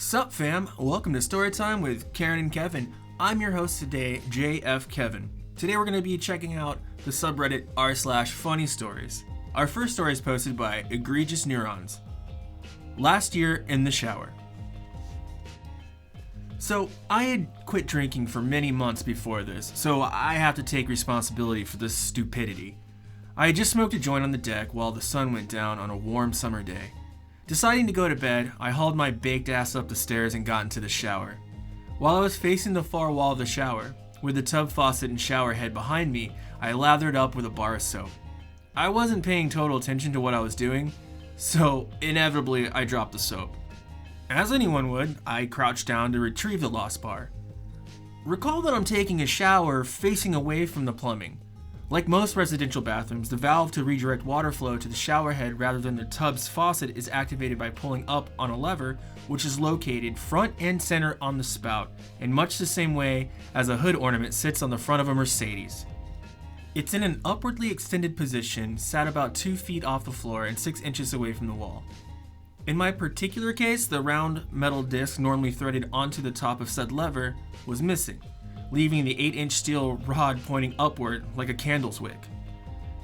Sup fam, welcome to Storytime with Karen and Kevin. I'm your host today, JF Kevin. Today we're going to be checking out the subreddit r/FunnyStories. Our first story is posted by Egregious Neurons. Last year in the shower. So I had quit drinking for many months before this, so I have to take responsibility for this stupidity. I had just smoked a joint on the deck while the sun went down on a warm summer day. Deciding to go to bed, I hauled my baked ass up the stairs and got into the shower. While I was facing the far wall of the shower, with the tub faucet and shower head behind me, I lathered up with a bar of soap. I wasn't paying total attention to what I was doing, so inevitably I dropped the soap. As anyone would, I crouched down to retrieve the lost bar. Recall that I'm taking a shower facing away from the plumbing. Like most residential bathrooms, the valve to redirect water flow to the shower head rather than the tub's faucet is activated by pulling up on a lever, which is located front and center on the spout, in much the same way as a hood ornament sits on the front of a Mercedes. It's in an upwardly extended position, sat about 2 feet off the floor and 6 inches away from the wall. In my particular case, the round metal disc normally threaded onto the top of said lever was missing, leaving the 8-inch steel rod pointing upward like a candle's wick.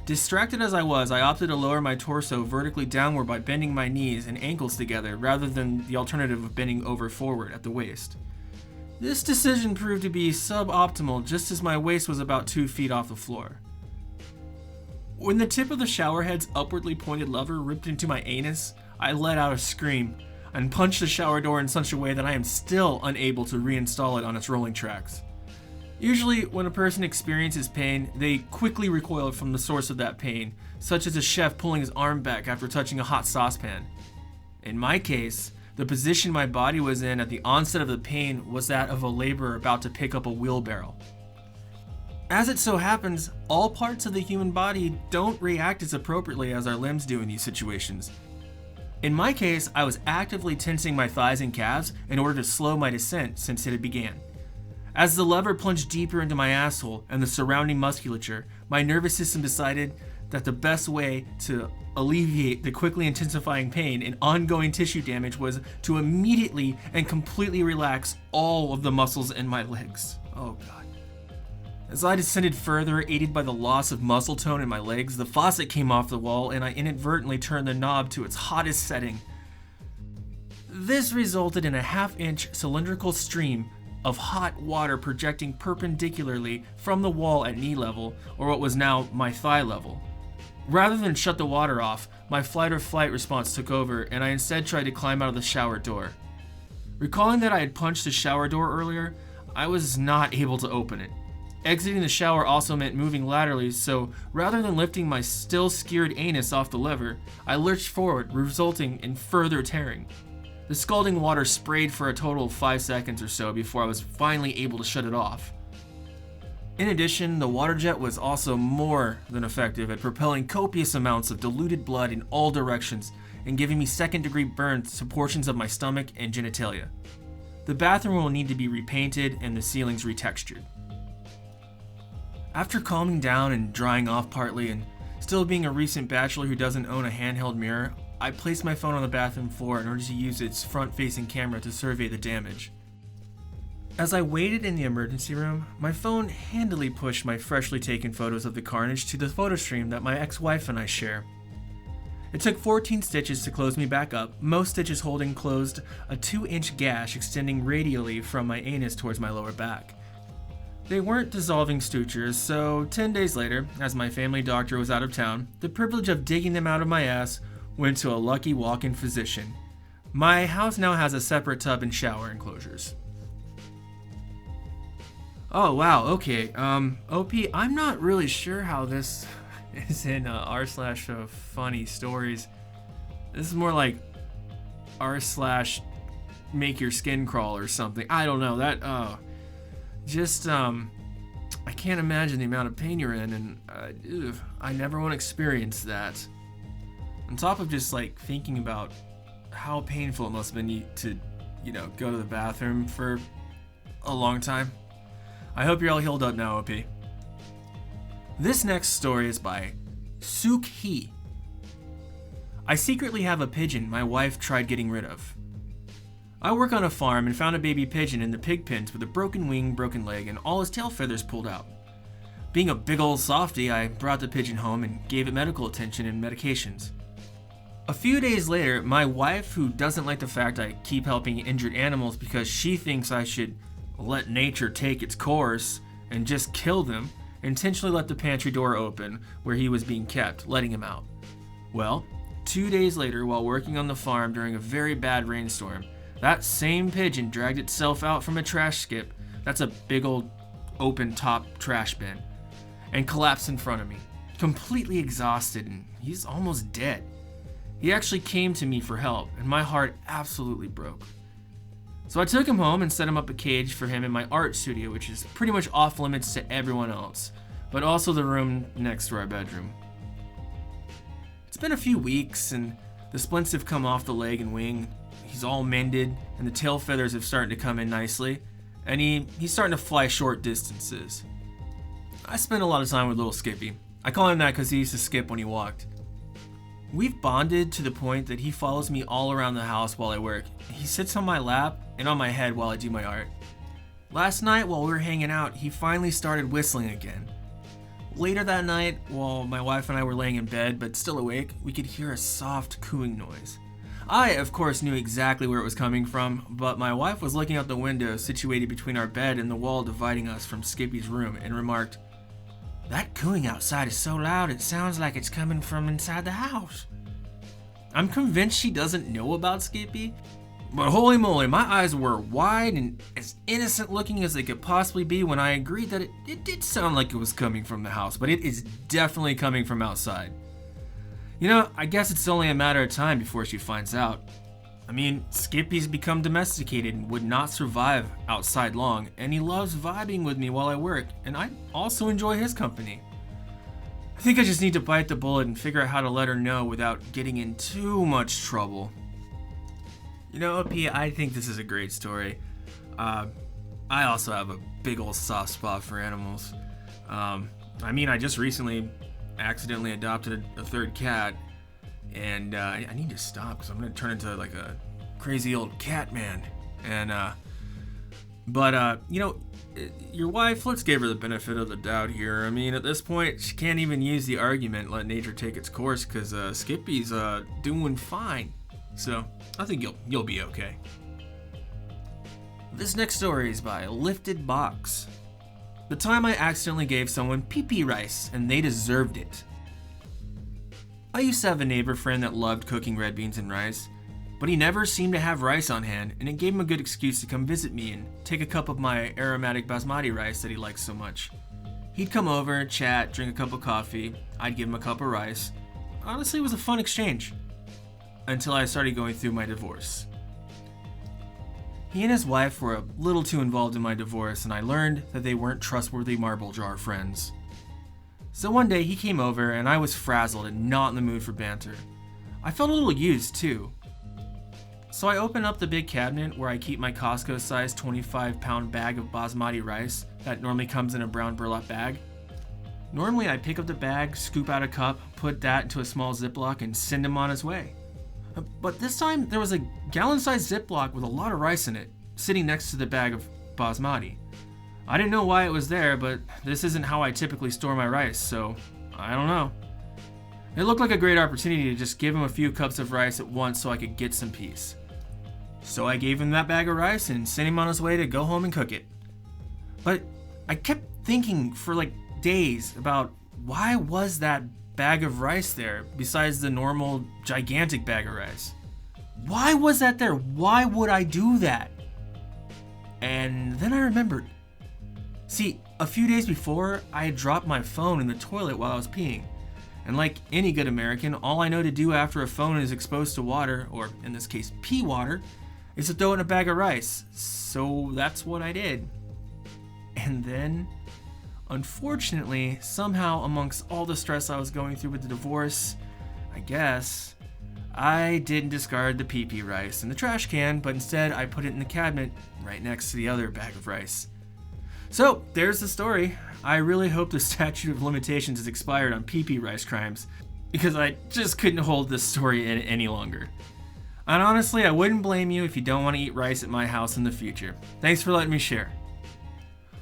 Distracted as I was, I opted to lower my torso vertically downward by bending my knees and ankles together rather than the alternative of bending over forward at the waist. This decision proved to be suboptimal just as my waist was about 2 feet off the floor. When the tip of the shower head's upwardly pointed lever ripped into my anus, I let out a scream and punched the shower door in such a way that I am still unable to reinstall it on its rolling tracks. Usually, when a person experiences pain, they quickly recoil from the source of that pain, such as a chef pulling his arm back after touching a hot saucepan. In my case, the position my body was in at the onset of the pain was that of a laborer about to pick up a wheelbarrow. As it so happens, all parts of the human body don't react as appropriately as our limbs do in these situations. In my case, I was actively tensing my thighs and calves in order to slow my descent since it had began. As the lever plunged deeper into my asshole and the surrounding musculature, my nervous system decided that the best way to alleviate the quickly intensifying pain and ongoing tissue damage was to immediately and completely relax all of the muscles in my legs. Oh God. As I descended further, aided by the loss of muscle tone in my legs, the faucet came off the wall and I inadvertently turned the knob to its hottest setting. This resulted in a half-inch cylindrical stream of hot water projecting perpendicularly from the wall at knee level, or what was now my thigh level. Rather than shut the water off, my flight or flight response took over and I instead tried to climb out of the shower door. Recalling that I had punched the shower door earlier, I was not able to open it. Exiting the shower also meant moving laterally, so rather than lifting my still skewered anus off the lever, I lurched forward, resulting in further tearing. The scalding water sprayed for a total of 5 seconds or so before I was finally able to shut it off. In addition, the water jet was also more than effective at propelling copious amounts of diluted blood in all directions and giving me second-degree burns to portions of my stomach and genitalia. The bathroom will need to be repainted and the ceilings retextured. After calming down and drying off partly, and still being a recent bachelor who doesn't own a handheld mirror, I placed my phone on the bathroom floor in order to use its front-facing camera to survey the damage. As I waited in the emergency room, my phone handily pushed my freshly taken photos of the carnage to the photo stream that my ex-wife and I share. It took 14 stitches to close me back up, most stitches holding closed a 2-inch gash extending radially from my anus towards my lower back. They weren't dissolving sutures, so 10 days later, as my family doctor was out of town, the privilege of digging them out of my ass went to a lucky walk-in physician. My house now has a separate tub and shower enclosures. Oh wow, okay, OP, I'm not really sure how this is in r/funny stories. This is more like r/make your skin crawl or something. I don't know, that, I can't imagine the amount of pain you're in, and I never want to experience that. On top of just like thinking about how painful it must have been to, go to the bathroom for a long time. I hope you're all healed up now, OP. This next story is by Suk Hee. I secretly have a pigeon my wife tried getting rid of. I work on a farm and found a baby pigeon in the pig pens with a broken wing, broken leg, and all his tail feathers pulled out. Being a big old softy, I brought the pigeon home and gave it medical attention and medications. A few days later, my wife, who doesn't like the fact I keep helping injured animals because she thinks I should let nature take its course and just kill them, intentionally left the pantry door open where he was being kept, letting him out. Well, 2 days later, while working on the farm during a very bad rainstorm, that same pigeon dragged itself out from a trash skip, that's a big old open top trash bin, and collapsed in front of me, completely exhausted, and he's almost dead. He actually came to me for help, and my heart absolutely broke. So I took him home and set him up a cage for him in my art studio, which is pretty much off limits to everyone else, but also the room next to our bedroom. It's been a few weeks, and the splints have come off the leg and wing. He's all mended, and the tail feathers have started to come in nicely, and he's starting to fly short distances. I spend a lot of time with little Skippy. I call him that because he used to skip when he walked. We've bonded to the point that he follows me all around the house while I work. He sits on my lap and on my head while I do my art. Last night while we were hanging out, he finally started whistling again. Later that night, while my wife and I were laying in bed but still awake, we could hear a soft cooing noise. I, of course, knew exactly where it was coming from, but my wife was looking out the window situated between our bed and the wall dividing us from Skippy's room and remarked, "That cooing outside is so loud it sounds like it's coming from inside the house." I'm convinced she doesn't know about Skippy, but holy moly, my eyes were wide and as innocent looking as they could possibly be when I agreed that it did sound like it was coming from the house, but it is definitely coming from outside. You know, I guess it's only a matter of time before she finds out. I mean, Skippy's become domesticated and would not survive outside long, and he loves vibing with me while I work, and I also enjoy his company. I think I just need to bite the bullet and figure out how to let her know without getting in too much trouble. You know, P, I think this is a great story. I also have a big old soft spot for animals. I just recently accidentally adopted a third cat, and I need to stop because I'm gonna turn into like a crazy old cat man. And your wife, let's give her the benefit of the doubt here. I mean, at this point, she can't even use the argument "let nature take its course" because Skippy's doing fine. So I think you'll be okay. This next story is by Lifted Box. The time I accidentally gave someone POOPIE rice, and they deserved it. I used to have a neighbor friend that loved cooking red beans and rice, but he never seemed to have rice on hand, and it gave him a good excuse to come visit me and take a cup of my aromatic basmati rice that he likes so much. He'd come over, chat, drink a cup of coffee, I'd give him a cup of rice. Honestly, it was a fun exchange. Until I started going through my divorce. He and his wife were a little too involved in my divorce, and I learned that they weren't trustworthy marble jar friends. So one day he came over, and I was frazzled and not in the mood for banter. I felt a little used, too. So I opened up the big cabinet where I keep my Costco-sized 25-pound bag of basmati rice that normally comes in a brown burlap bag. Normally I pick up the bag, scoop out a cup, put that into a small Ziploc, and send him on his way. But this time, there was a gallon-sized Ziploc with a lot of rice in it, sitting next to the bag of basmati. I didn't know why it was there, but this isn't how I typically store my rice, so I don't know. It looked like a great opportunity to just give him a few cups of rice at once so I could get some peace. So I gave him that bag of rice and sent him on his way to go home and cook it. But I kept thinking for like days about why was that bag of rice there besides the normal gigantic bag of rice? Why was that there? Why would I do that? And then I remembered. See, a few days before, I had dropped my phone in the toilet while I was peeing. And like any good American, all I know to do after a phone is exposed to water, or in this case pee water, is to throw it in a bag of rice. So that's what I did. And then, unfortunately, somehow amongst all the stress I was going through with the divorce, I guess, I didn't discard the POOPIE rice in the trash can, but instead I put it in the cabinet right next to the other bag of rice. So, there's the story. I really hope the statute of limitations is expired on POOPIE rice crimes, because I just couldn't hold this story in any longer. And honestly, I wouldn't blame you if you don't want to eat rice at my house in the future. Thanks for letting me share.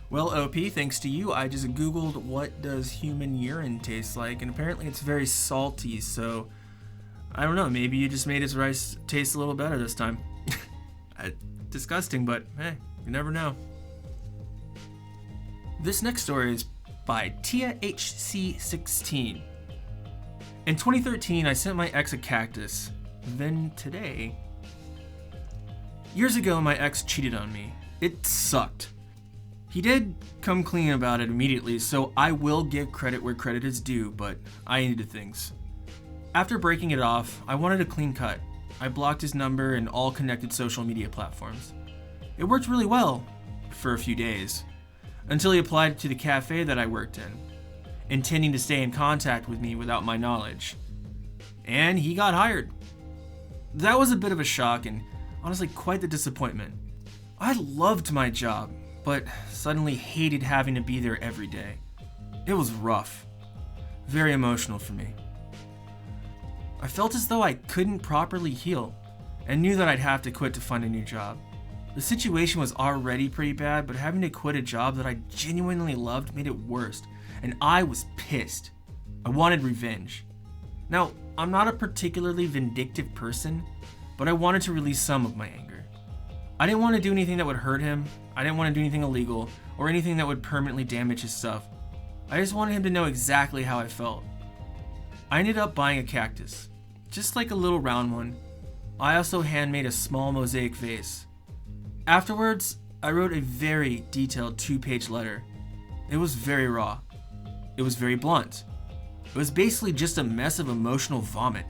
Well, OP, thanks to you, I just googled what does human urine taste like, and apparently it's very salty, so I don't know, maybe you just made his rice taste a little better this time. Disgusting, but hey, you never know. This next story is by Tia HC16. In 2013, I sent my ex a cactus. Then today... Years ago, my ex cheated on me. It sucked. He did come clean about it immediately, so I will give credit where credit is due, but I needed things. After breaking it off, I wanted a clean cut. I blocked his number and all connected social media platforms. It worked really well for a few days, until he applied to the cafe that I worked in, intending to stay in contact with me without my knowledge. And he got hired. That was a bit of a shock and honestly quite the disappointment. I loved my job, but suddenly hated having to be there every day. It was rough. Very emotional for me. I felt as though I couldn't properly heal, and knew that I'd have to quit to find a new job. The situation was already pretty bad, but having to quit a job that I genuinely loved made it worse, and I was pissed. I wanted revenge. Now, I'm not a particularly vindictive person, but I wanted to release some of my anger. I didn't want to do anything that would hurt him, I didn't want to do anything illegal, or anything that would permanently damage his stuff. I just wanted him to know exactly how I felt. I ended up buying a cactus, just like a little round one. I also handmade a small mosaic vase. Afterwards, I wrote a very detailed 2-page letter. It was very raw. It was very blunt. It was basically just a mess of emotional vomit.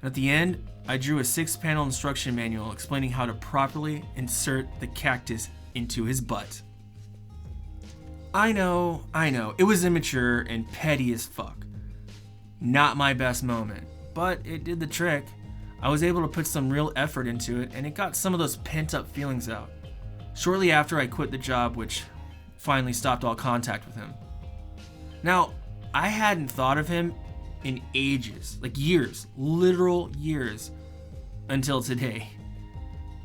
At the end, I drew a 6-panel instruction manual explaining how to properly insert the cactus into his butt. I know, it was immature and petty as fuck. Not my best moment, but it did the trick. I was able to put some real effort into it, and it got some of those pent-up feelings out. Shortly after, I quit the job, which finally stopped all contact with him. Now, I hadn't thought of him in ages, like years, literal years, until today.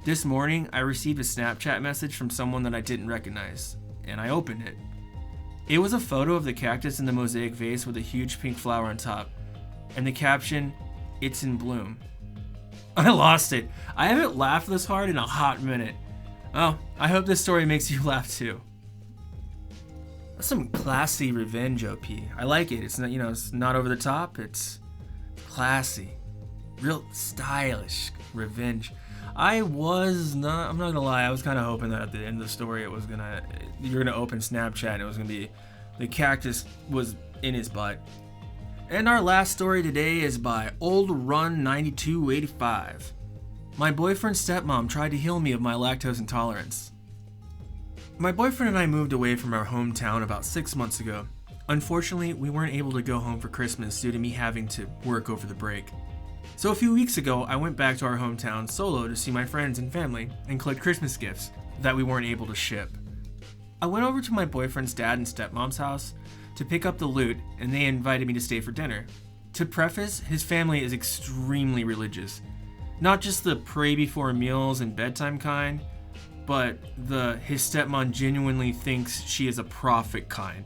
This morning, I received a Snapchat message from someone that I didn't recognize, and I opened it. It was a photo of the cactus in the mosaic vase with a huge pink flower on top, and the caption, "It's in bloom." I lost it. I haven't laughed this hard in a hot minute. Oh, I hope this story makes you laugh too. That's some classy revenge, OP. I like it. It's not, it's not over the top. It's classy. Real stylish revenge. I'm not gonna lie, I was kind of hoping that at the end of the story you're gonna open Snapchat and it was gonna be the cactus was in his butt. And our last story today is by Old Run 9285. My boyfriend's stepmom tried to heal me of my lactose intolerance. My boyfriend and I moved away from our hometown about 6 months ago. Unfortunately, we weren't able to go home for Christmas due to me having to work over the break. So a few weeks ago, I went back to our hometown solo to see my friends and family and collect Christmas gifts that we weren't able to ship. I went over to my boyfriend's dad and stepmom's house to pick up the loot, and they invited me to stay for dinner. To preface, his family is extremely religious. Not just the pray before meals and bedtime kind, but his stepmom genuinely thinks she is a prophet kind.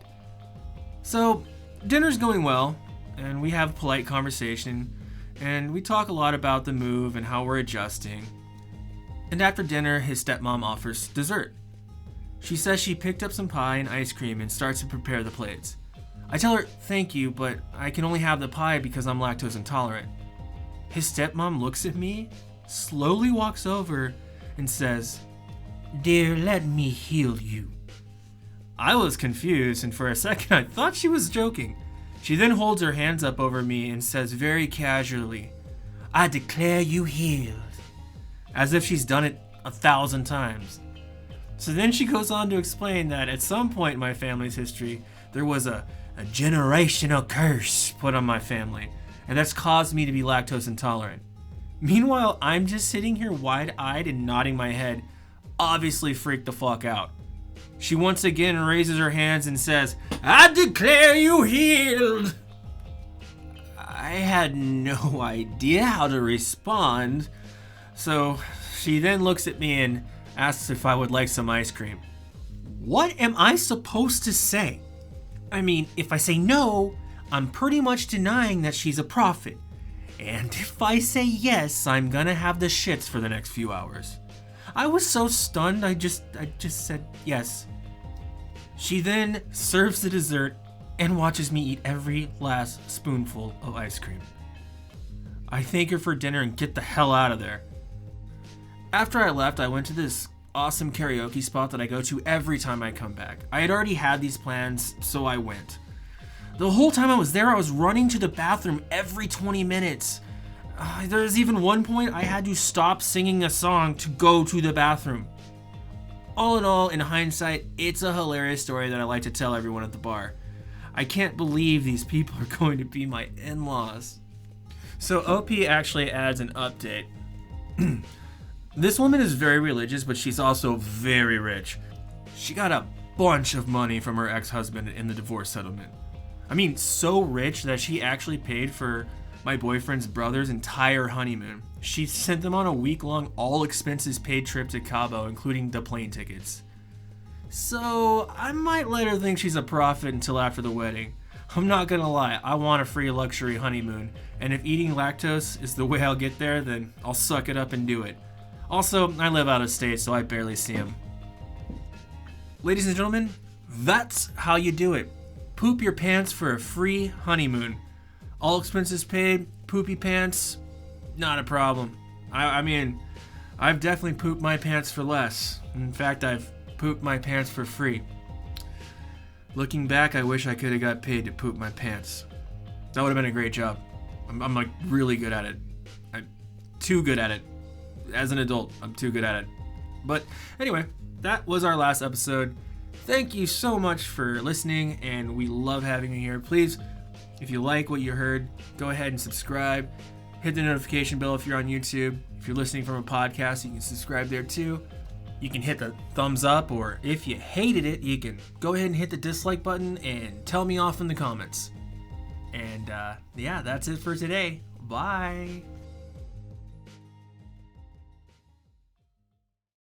So, dinner's going well, and we have a polite conversation, and we talk a lot about the move and how we're adjusting. And after dinner, his stepmom offers dessert. She says she picked up some pie and ice cream and starts to prepare the plates. I tell her, thank you, but I can only have the pie because I'm lactose intolerant. His stepmom looks at me, slowly walks over, and says, "Dear, let me heal you." I was confused, and for a second I thought she was joking. She then holds her hands up over me and says very casually, "I declare you healed," as if she's done it 1,000 times. So then she goes on to explain that at some point in my family's history, there was a generational curse put on my family, and that's caused me to be lactose intolerant. Meanwhile, I'm just sitting here wide-eyed and nodding my head, obviously freaked the fuck out. She once again raises her hands and says, "I declare you healed." I had no idea how to respond, So she then looks at me and asks if I would like some ice cream. What am I supposed to say? I mean, if I say no, I'm pretty much denying that she's a prophet. And if I say yes, I'm gonna have the shits for the next few hours. I was so stunned, I just said yes. She then serves the dessert and watches me eat every last spoonful of ice cream. I thank her for dinner and get the hell out of there. After I left, I went to this awesome karaoke spot that I go to every time I come back. I had already had these plans, so I went. The whole time I was there, I was running to the bathroom every 20 minutes. There was even one point I had to stop singing a song to go to the bathroom. All in all, in hindsight, it's a hilarious story that I like to tell everyone at the bar. I can't believe these people are going to be my in-laws. So OP actually adds an update. This woman is very religious, but she's also very rich. She got a bunch of money from her ex-husband in the divorce settlement. I mean, so rich that she actually paid for my boyfriend's brother's entire honeymoon. She sent them on a week-long, all-expenses-paid trip to Cabo, including the plane tickets. So, I might let her think she's a prophet until after the wedding. I'm not gonna lie, I want a free luxury honeymoon, and if eating lactose is the way I'll get there, then I'll suck it up and do it. Also, I live out of state, so I barely see him. Ladies and gentlemen, that's how you do it. Poop your pants for a free honeymoon. All expenses paid, poopy pants, not a problem. I mean, I've definitely pooped my pants for less. In fact, I've pooped my pants for free. Looking back, I wish I could have got paid to poop my pants. That would have been a great job. I'm like really good at it. I'm too good at it. As an adult, I'm too good at it. But anyway, that was our last episode. Thank you so much for listening, and we love having you here. Please, if you like what you heard, go ahead and subscribe. Hit the notification bell if you're on YouTube. If you're listening from a podcast, you can subscribe there too. You can hit the thumbs up, or if you hated it, you can go ahead and hit the dislike button and tell me off in the comments. And yeah, that's it for today. Bye.